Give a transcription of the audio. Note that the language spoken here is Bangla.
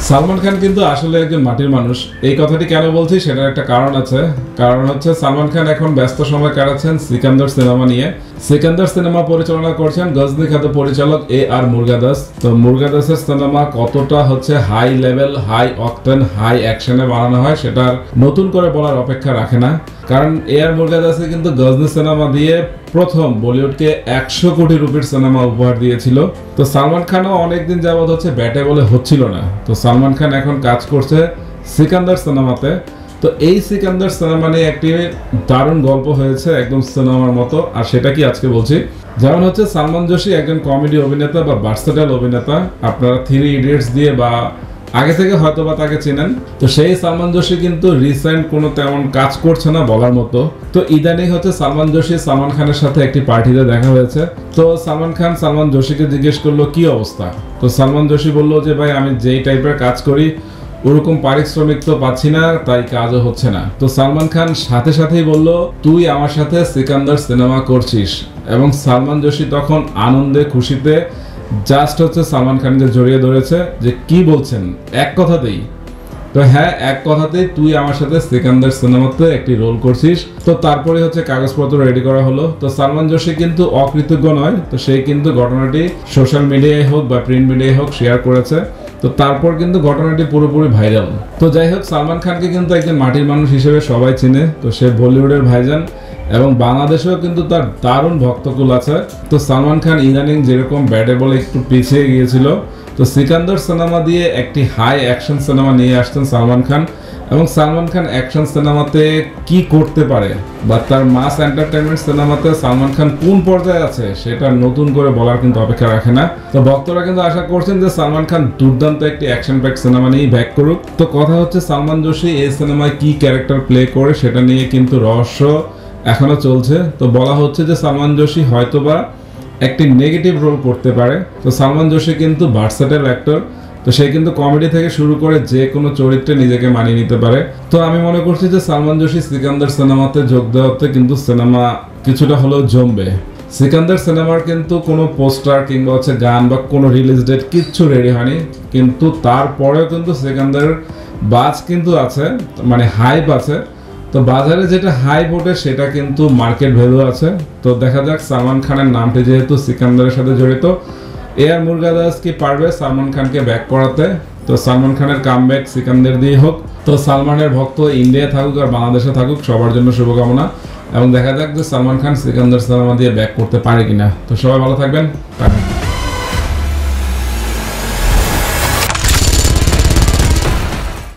সালমান খান কিন্তু আসলে একজন মাটির মানুষ। এই কথাটি কেন বলছি সেটার একটা কারণ আছে। কারণ হচ্ছে সালমান খান এখন ব্যস্ত সময় কাটাচ্ছেন সিকান্দার সিনেমা নিয়ে। সিকান্দার সিনেমা পরিচালনা করছেন গজনী খ্যাত পরিচালক আর মুরগাদাস। তো মুরগাদাসের সিনেমা কতটা হচ্ছে high level, high octane, high অ্যাকশনে বানানো হয় সেটা নতুন করে বলার অপেক্ষা রাখে না। কারণ আর মুরগাদাসে কিন্তু গজনী সিনেমা দিয়ে প্রথম বলিউডকে 100 কোটি রুপির সিনেমা উপহার দিয়েছিল। তো সালমান খানও অনেকদিন যাবত হচ্ছে ব্যাটে বলে হচ্ছিল না। তো সালমান খান এখন কাজ করছে সিকান্দার সিনেমাতে। তো এই সিকান্দার সিনেমা নিয়ে একটি দারুণ গল্প হয়েছে, একদম সিনেমার মতো। আর সেটা কি আজকে বলছি। যেমন হচ্ছে সালমান জোশী একজন কমেডি অভিনেতা বা ভার্সেটাইল অভিনেতা। আপনারা 3 ইডিয়টস দিয়ে বা আগে থেকে হয়তো বা তাকে চেনেন। তো সেই সালমান জোশী কিন্তু রিসেন্ট কোনো তেমন কাজ করছে না বলার মতো। তো ইদানিং হচ্ছে সালমান জোশী সালমান খানের সাথে একটি পার্টিতে দেখা হয়েছে। তো সালমান খান সালমান জোশীকে জিজ্ঞেস করলো কি অবস্থা। তো সালমান জোশী বললো যে ভাই আমি যেই টাইপের কাজ করি ওরকম পারিশ্রমিক তো পাচ্ছি না, তাই কাজও হচ্ছে না। তো সালমান খান সাথে সাথেই বলল তুই আমার সাথে সিকান্দার সিনেমা করছিস। এবং সালমান জোশী তখন আনন্দে খুশিতে জাস্ট হচ্ছে সালমান খানকে জড়িয়ে ধরেছে যে কি বলছেন এক কথাতেই। তো হ্যাঁ, এক কথাতেই তুই আমার সাথে সিকান্দার সিনেমাতে একটি রোল করছিস। তো তারপরে হচ্ছে কাগজপত্র রেডি করা হলো। তো সালমান জোশী কিন্তু অকৃতজ্ঞ নয়। তো সে কিন্তু ঘটনাটি সোশ্যাল মিডিয়ায় হোক বা প্রিন্ট মিডিয়ায় হোক শেয়ার করেছে। তো তারপর কিন্তু ঘটনাটি পুরোপুরি ভাইরাল। তো যাই হোক, সালমান খানকে কিন্তু একজন মাটির মানুষ হিসেবে সবাই চিনে। তো সে বলিউডের ভাইজান এবং বাংলাদেশেও কিন্তু তার দারুণ ভক্তকুল আছে। তো সালমান খান ইদানিং যেরকম ব্যাটে বলে একটু পিছিয়ে গিয়েছিল, তো সিকান্দার সিনেমা দিয়ে একটি হাই অ্যাকশন সিনেমা নিয়ে আসছেন সালমান খান। এবং সালমান খান অ্যাকশন সিনেমাতে কি করতে পারে বা তার মাস এন্টারটেনমেন্ট সিনেমাতে সালমান খান কোন পর্যায়ে আছে সেটা নতুন করে বলার কিন্তু অপেক্ষা রাখে না। তো ভক্তরা কিন্তু আশা করছেন যে সালমান খান দুর্দান্ত একটি অ্যাকশন প্যাক সিনেমা নিয়ে ব্যাক করুক। তো কথা হচ্ছে সালমান জোশী এই সিনেমায় কি ক্যারেক্টার প্লে করে সেটা নিয়ে কিন্তু রহস্য এখনো চলছে। তো বলা হচ্ছে যে সালমান জোশী হয়তোবা একটি নেগেটিভ রোল করতে পারে। তো সালমান জোশী কিন্তু ভার্সেটাইল অ্যাক্টর। তো সে কিন্তু কমেডি থেকে শুরু করে যে কোনো চরিত্রে নিজেকে মানিয়ে নিতে পারে। তো আমি মনে করছি যে সালমান জোশী সিকান্দার সিনেমাতে যোগ দেওয়াতে কিন্তু সিনেমা কিছুটা হলেও জমবে। সিকান্দার সিনেমার কিন্তু কোনো পোস্টার কিংবা হচ্ছে গান বা কোনো রিলিজ ডেট কিচ্ছু রেডি হয়নি। কিন্তু তারপরেও কিন্তু সিকান্দার বাজ কিন্তু আছে, মানে হাইপ আছে। তো বাজারে যেটা হাইপ ওঠে সেটা কিন্তু মার্কেট ভ্যালু আছে। তো দেখা যাক সালমান খানের নামটি যেহেতু সিকান্দারের সাথে জড়িত, আর মুরগাদাস কি পারবে সালমান খানকে ব্যাক করাতে। তো সালমান খানের কামব্যাক সিকান্দার দিয়ে হোক। তো সালমানের ভক্ত ইন্ডিয়া থাকুক আর বাংলাদেশে থাকুক, সবার জন্য শুভকামনা। এবং দেখা যাক যে সালমান খান সিকান্দার সিনেমা দিয়ে ব্যাক করতে পারে কিনা। তো সবাই ভালো থাকবেন।